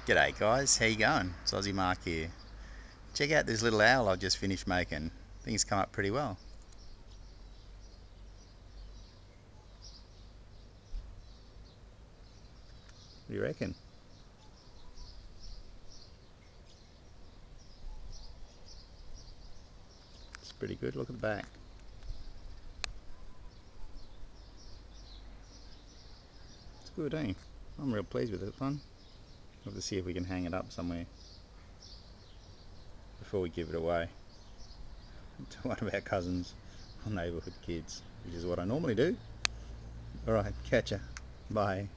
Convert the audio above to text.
G'day guys, how you going? It's Aussie Mark here. Check out this little owl I've just finished making. I think it's come up pretty well. What do you reckon? It's pretty good. Look at the back. It's good, eh? I'm real pleased with this one. We'll have to see if we can hang it up somewhere before we give it away to one of our cousins or neighbourhood kids, which is what I normally do. Alright, catch ya. Bye.